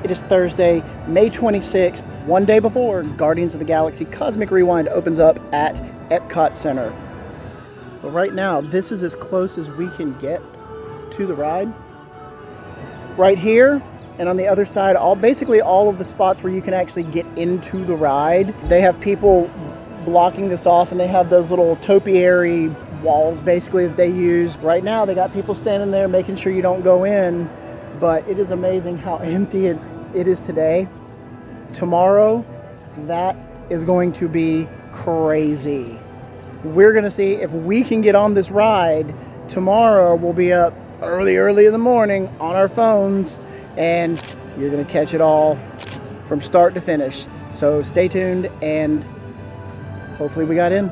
It is Thursday, May 26th, one day before Guardians of the Galaxy Cosmic Rewind opens up at Epcot Center. But right now, this is as close as we can get to the ride. Right here, and on the other side, basically all of the spots where you can actually get into the ride, they have people blocking this off, and they have those little topiary walls basically that they use. Right now, they got people standing there making sure you don't go in, but it is amazing how empty it is today. Tomorrow, that is going to be crazy. We're gonna see if we can get on this ride. Tomorrow, we'll be up early in the morning on our phones, and you're gonna catch it all from start to finish. So stay tuned, and hopefully we got in.